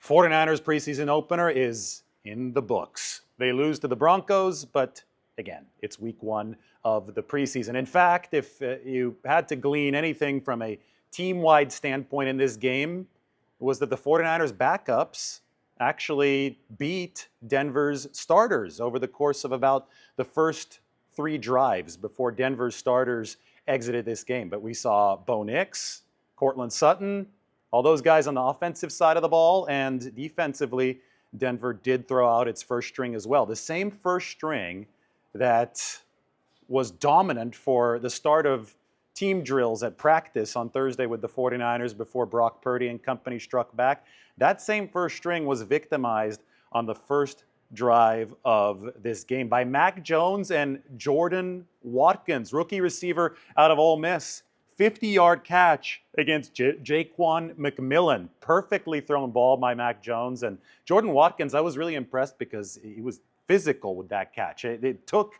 49ers preseason opener is in the books. They lose to the Broncos, but again, it's week one of the preseason. In fact, if you had to glean anything from a team-wide standpoint in this game, it was that the 49ers backups actually beat Denver's starters over the course of about the first three drives before Denver's starters exited this game. But we saw Bo Nix, Cortland Sutton, all those guys on the offensive side of the ball, and defensively, Denver did throw out its first string as well. The same first string that was dominant for the start of team drills at practice on Thursday with the 49ers before Brock Purdy and company struck back. That same first string was victimized on the first drive of this game by Mac Jones and Jordan Watkins, rookie receiver out of Ole Miss. 50-yard catch against Jaquan McMillan. Perfectly thrown ball by Mac Jones. And Jordan Watkins, I was really impressed because he was physical with that catch. It took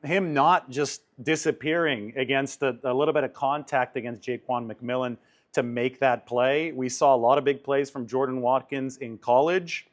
him not just disappearing against a little bit of contact against Jaquan McMillan to make that play. We saw a lot of big plays from Jordan Watkins in college.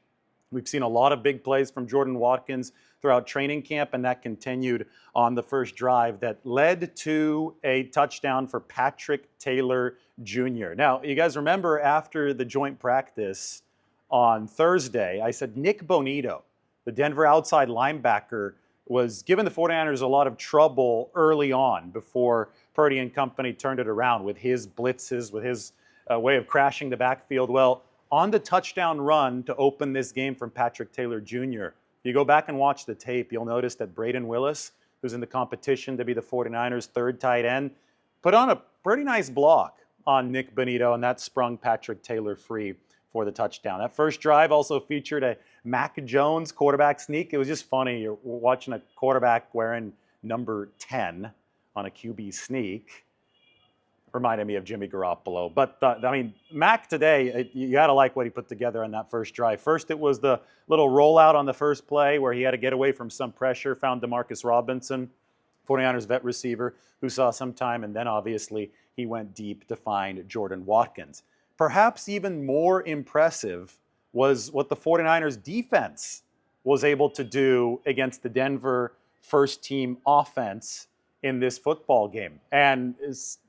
We've seen a lot of big plays from Jordan Watkins throughout training camp, and that continued on the first drive that led to a touchdown for Patrick Taylor Jr. Now, you guys remember after the joint practice on Thursday, I said Nick Bonito, the Denver outside linebacker, was giving the 49ers a lot of trouble early on before Purdy and company turned it around with his blitzes, with his way of crashing the backfield. Well, on the touchdown run to open this game from Patrick Taylor Jr., if you go back and watch the tape, you'll notice that Braden Willis, who's in the competition to be the 49ers' third tight end, put on a pretty nice block on Nick Bonito, and that sprung Patrick Taylor free for the touchdown. That first drive also featured a Mac Jones quarterback sneak. It was just funny. You're watching a quarterback wearing number 10 on a QB sneak. Reminded me of Jimmy Garoppolo. But, Mac today, you got to like what he put together on that first drive. First, it was the little rollout on the first play where he had to get away from some pressure, found Demarcus Robinson, 49ers vet receiver, who saw some time, and then obviously he went deep to find Jordan Watkins. Perhaps even more impressive was what the 49ers defense was able to do against the Denver first-team offense in this football game. And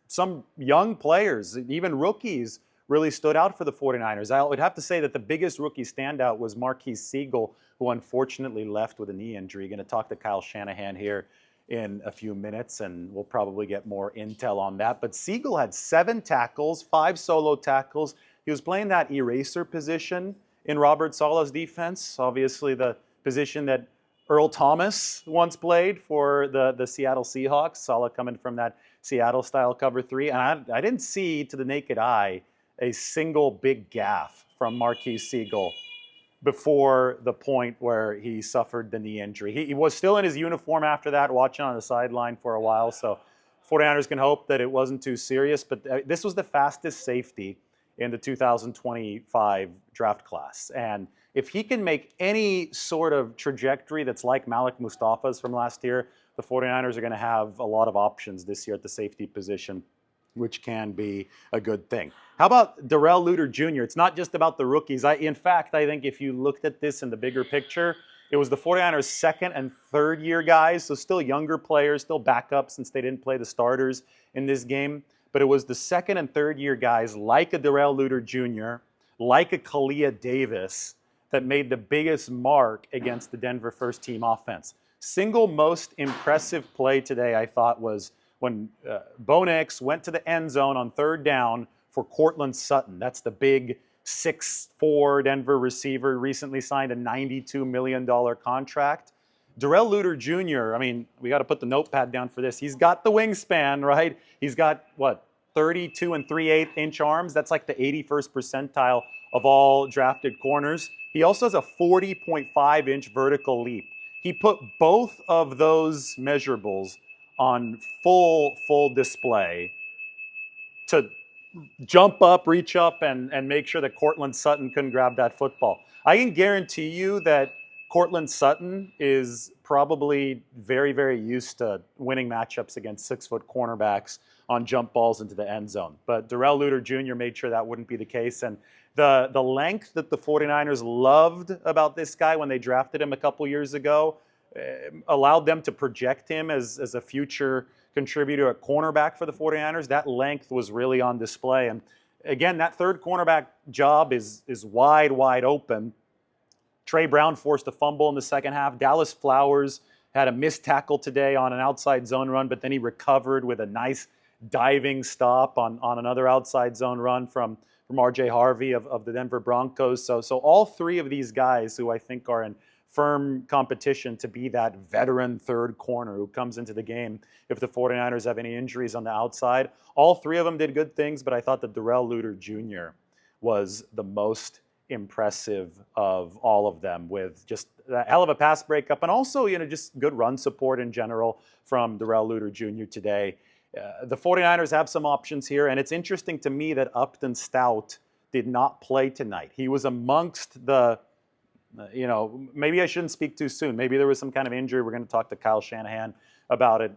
some young players, even rookies, really stood out for the 49ers. I would have to say that the biggest rookie standout was Marques Sigle, who unfortunately left with a knee injury. Going to talk to Kyle Shanahan here in a few minutes, and we'll probably get more intel on that. But Sigle had 7 tackles, 5 solo tackles. He was playing that eraser position in Robert Saleh's defense, obviously the position that Earl Thomas once played for the Seattle Seahawks. Saleh coming from that Seattle-style cover 3. And I didn't see, to the naked eye, a single big gaffe from Marques Sigle before the point where he suffered the knee injury. He was still in his uniform after that, watching on the sideline for a while. So 49ers can hope that it wasn't too serious. But this was the fastest safety in the 2025 draft class. And if he can make any sort of trajectory that's like Malik Mustafa's from last year, the 49ers are going to have a lot of options this year at the safety position, which can be a good thing. How about Darrell Luter Jr.? It's not just about the rookies. In fact, I think if you looked at this in the bigger picture, it was the 49ers' second and third year guys, so still younger players, still backups since they didn't play the starters in this game. But it was the second and third year guys like a Darrell Luter Jr., like a Kalia Davis, that made the biggest mark against the Denver first-team offense. Single most impressive play today, I thought, was when Bo Nix went to the end zone on third down for Cortland Sutton. That's the big 6'4" Denver receiver, recently signed a $92 million contract. Darrell Luter Jr., we got to put the notepad down for this. He's got the wingspan, right? He's got, 32 3/8 inch arms. That's like the 81st percentile of all drafted corners. He also has a 40.5 inch vertical leap. He put both of those measurables on full display to jump up, reach up, and make sure that Cortland Sutton couldn't grab that football. I can guarantee you that Cortland Sutton is probably very, very used to winning matchups against 6-foot cornerbacks on jump balls into the end zone. But Darrell Luter Jr. made sure that wouldn't be the case. And The length that the 49ers loved about this guy when they drafted him a couple years ago allowed them to project him as a future contributor at cornerback for the 49ers. That length was really on display. And again, that third cornerback job is wide open. Trey Brown forced a fumble in the second half. Dallas Flowers had a missed tackle today on an outside zone run, but then he recovered with a nice diving stop on another outside zone run from R.J. Harvey of the Denver Broncos. So all three of these guys who I think are in firm competition to be that veteran third corner who comes into the game if the 49ers have any injuries on the outside. All three of them did good things, but I thought that Darrell Luter Jr. was the most impressive of all of them, with just a hell of a pass breakup and also, just good run support in general from Darrell Luter Jr. today. The 49ers have some options here, and it's interesting to me that Upton Stout did not play tonight. He was amongst the maybe I shouldn't speak too soon. Maybe there was some kind of injury. We're going to talk to Kyle Shanahan about it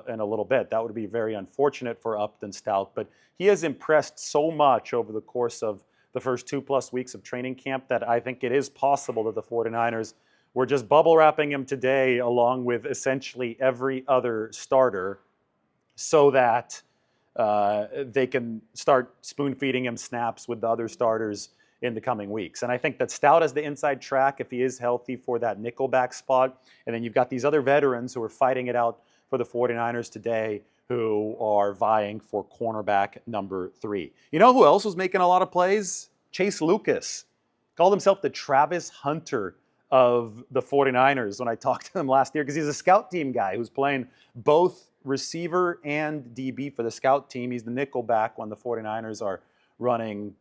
in a little bit. That would be very unfortunate for Upton Stout, but he has impressed so much over the course of the first 2+ weeks of training camp that I think it is possible that the 49ers were just bubble wrapping him today along with essentially every other starter so that they can start spoon feeding him snaps with the other starters in the coming weeks. And I think that Stout has the inside track if he is healthy for that nickelback spot. And then you've got these other veterans who are fighting it out for the 49ers today who are vying for cornerback number 3. You know who else was making a lot of plays? Chase Lucas. Called himself the Travis Hunter of the 49ers when I talked to him last year, because he's a scout team guy who's playing both receiver and DB for the scout team. He's the nickelback when the 49ers are running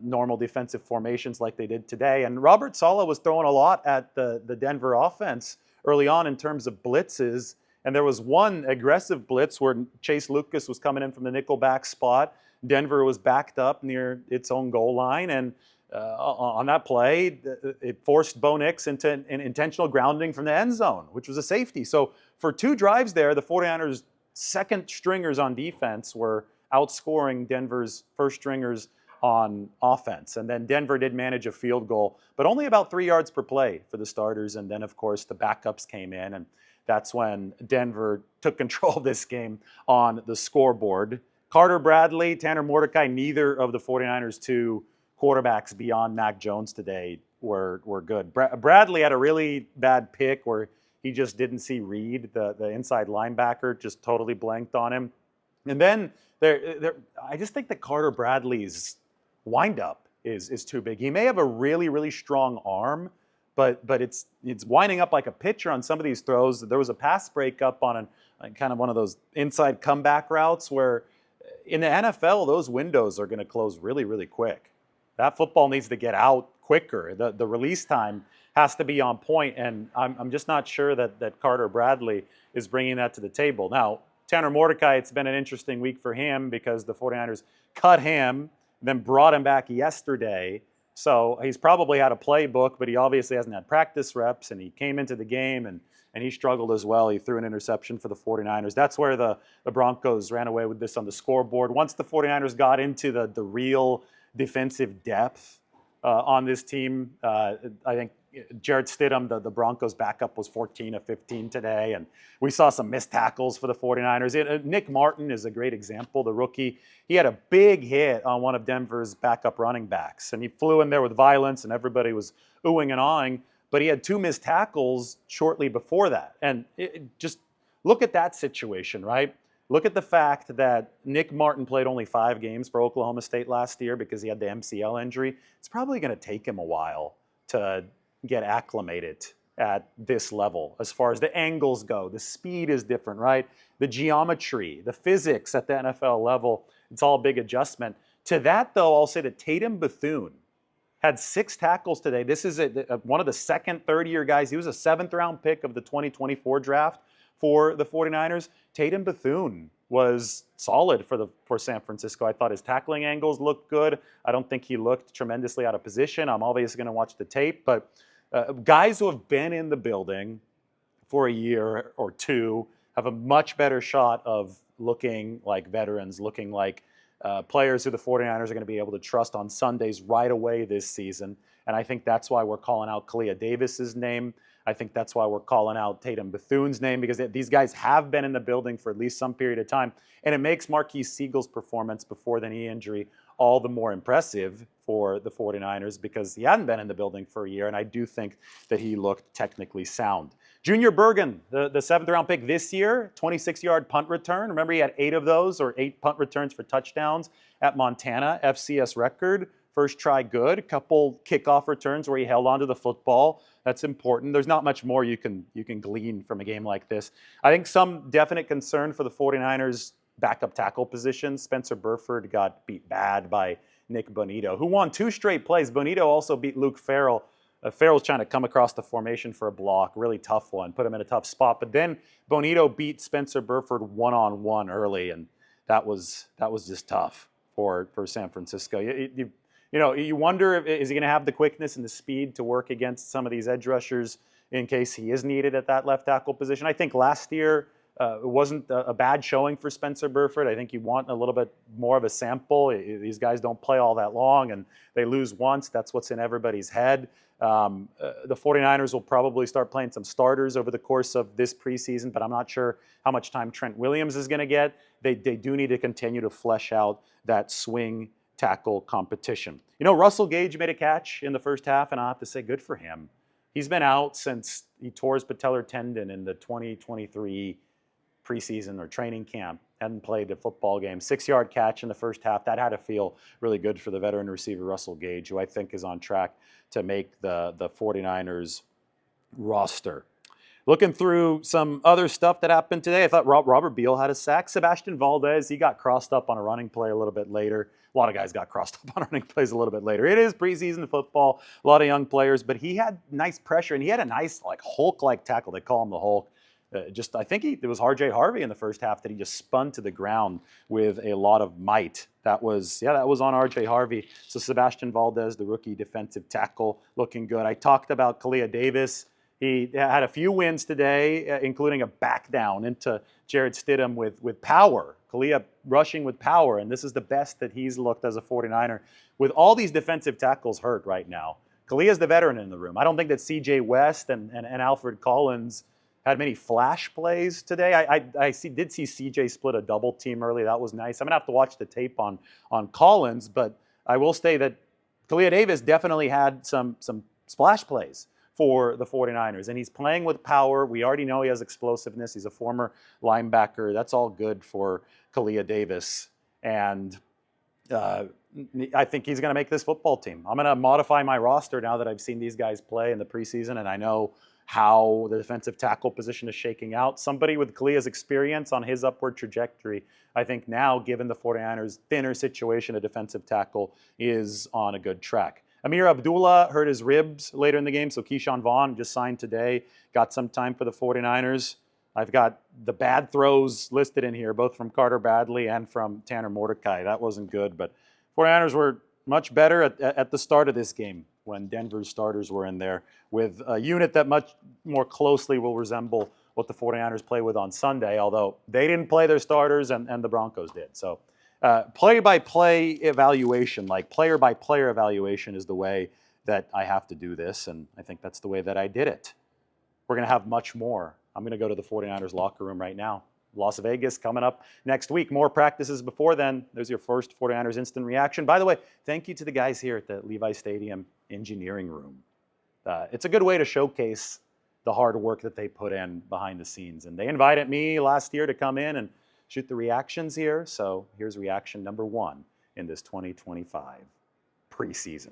normal defensive formations like they did today. And Robert Saleh was throwing a lot at the Denver offense early on in terms of blitzes. And there was one aggressive blitz where Chase Lucas was coming in from the nickelback spot. Denver was backed up near its own goal line. And on that play, it forced Bo Nix into an intentional grounding from the end zone, which was a safety. So for 2 drives there, the 49ers' second stringers on defense were outscoring Denver's first stringers on offense. And then Denver did manage a field goal, but only about 3 yards per play for the starters. And then, of course, the backups came in, and that's when Denver took control of this game on the scoreboard. Carter Bradley, Tanner Mordecai, neither of the 49ers' 2 quarterbacks beyond Mac Jones today were good. Bradley had a really bad pick where he just didn't see Reed, the inside linebacker, just totally blanked on him. And then I just think that Carter Bradley's windup is too big. He may have a really strong arm, but it's winding up like a pitcher on some of these throws. There was a pass breakup on kind of one of those inside comeback routes where in the NFL, those windows are going to close really quick. That football needs to get out quicker. The release time has to be on point, and I'm just not sure that Carter Bradley is bringing that to the table. Now, Tanner Mordecai, it's been an interesting week for him because the 49ers cut him, then brought him back yesterday. So he's probably had a playbook, but he obviously hasn't had practice reps, and he came into the game and he struggled as well. He threw an interception for the 49ers. That's where the Broncos ran away with this on the scoreboard. Once the 49ers got into the real defensive depth on this team, I think Jarrett Stidham, the Broncos backup, was 14 of 15 today, and we saw some missed tackles for the 49ers. Nick Martin is a great example, the rookie. He had a big hit on one of Denver's backup running backs, and he flew in there with violence, and everybody was oohing and aahing, but he had 2 missed tackles shortly before that. And just look at that situation, right? Look at the fact that Nick Martin played only 5 games for Oklahoma State last year because he had the MCL injury. It's probably going to take him a while to get acclimated at this level as far as the angles go. The speed is different, right? The geometry, the physics at the NFL level, it's all a big adjustment. To that, though, I'll say that Tatum Bethune had 6 tackles today. This is one of the second, third-year guys. He was a 7th-round pick of the 2024 draft for the 49ers. Tatum Bethune was solid for San Francisco. I thought his tackling angles looked good. I don't think he looked tremendously out of position. I'm obviously going to watch the tape, but guys who have been in the building for a year or 2 have a much better shot of looking like veterans, looking like players who the 49ers are going to be able to trust on Sundays right away this season. And I think that's why we're calling out Kalia Davis's name. I think that's why we're calling out Tatum Bethune's name, because these guys have been in the building for at least some period of time. And it makes Marques Sigle's performance before the knee injury all the more impressive for the 49ers, because he hadn't been in the building for a year, and I do think that he looked technically sound. Junior Bergen, the seventh-round pick this year, 26-yard punt return. Remember, he had 8 of those, or 8 punt returns for touchdowns at Montana, FCS record. First try good, a couple kickoff returns where he held onto the football. That's important. There's not much more you can glean from a game like this. I think some definite concern for the 49ers backup tackle position. Spencer Burford got beat bad by Nick Bonito, who won 2 straight plays. Bonito also beat Luke Farrell. Farrell's trying to come across the formation for a block, really tough one, put him in a tough spot. But then Bonito beat Spencer Burford one-on-one early, and that was just tough for San Francisco. You wonder, is he going to have the quickness and the speed to work against some of these edge rushers in case he is needed at that left tackle position? I think last year it wasn't a bad showing for Spencer Burford. I think you want a little bit more of a sample. These guys don't play all that long, and they lose once. That's what's in everybody's head. The 49ers will probably start playing some starters over the course of this preseason, but I'm not sure how much time Trent Williams is going to get. They do need to continue to flesh out that swing tackle competition. Russell Gage made a catch in the first half, and I have to say good for him. He's been out since he tore his patellar tendon in the 2023 preseason or training camp. Hadn't played a football game. 6-yard catch in the first half. That had to feel really good for the veteran receiver Russell Gage, who I think is on track to make the 49ers roster. Looking through some other stuff that happened today, I thought Robert Beal had a sack. Sebastian Valdez, he got crossed up on a running play a little bit later. A lot of guys got crossed up on running plays a little bit later. It is preseason football, a lot of young players, but he had nice pressure, and he had a nice Hulk-like tackle. They call him the Hulk. I think it was R.J. Harvey in the first half that he just spun to the ground with a lot of might. That was on R.J. Harvey. So Sebastian Valdez, the rookie defensive tackle, looking good. I talked about Kalia Davis. He had a few wins today, including a back down into Jared Stidham with power. Kalia rushing with power, and this is the best that he's looked as a 49er. With all these defensive tackles hurt right now, Kalia's the veteran in the room. I don't think that C.J. West and Alfred Collins had many flash plays today. I did see CJ split a double team early. That was nice. I'm gonna have to watch the tape on Collins, but I will say that Kalia Davis definitely had some splash plays for the 49ers, and he's playing with power. We already know he has explosiveness. He's a former linebacker. That's all good for Kalia Davis, and I think he's gonna make this football team. I'm gonna modify my roster now that I've seen these guys play in the preseason, and I know how the defensive tackle position is shaking out. Somebody with Kalia's experience on his upward trajectory, I think now, given the 49ers' thinner situation, a defensive tackle is on a good track. Amir Abdullah hurt his ribs later in the game, so Keyshawn Vaughn just signed today, got some time for the 49ers. I've got the bad throws listed in here, both from Carter Badley and from Tanner Mordecai. That wasn't good, but 49ers were much better at the start of this game when Denver's starters were in there, with a unit that much more closely will resemble what the 49ers play with on Sunday, although they didn't play their starters and the Broncos did. So play-by-play evaluation, like player-by-player evaluation, is the way that I have to do this, and I think that's the way that I did it. We're going to have much more. I'm going to go to the 49ers locker room right now. Las Vegas coming up next week. More practices before then. There's your first 49ers instant reaction. By the way, thank you to the guys here at the Levi Stadium engineering room. It's a good way to showcase the hard work that they put in behind the scenes. And they invited me last year to come in and shoot the reactions here. So here's reaction number 1 in this 2025 preseason.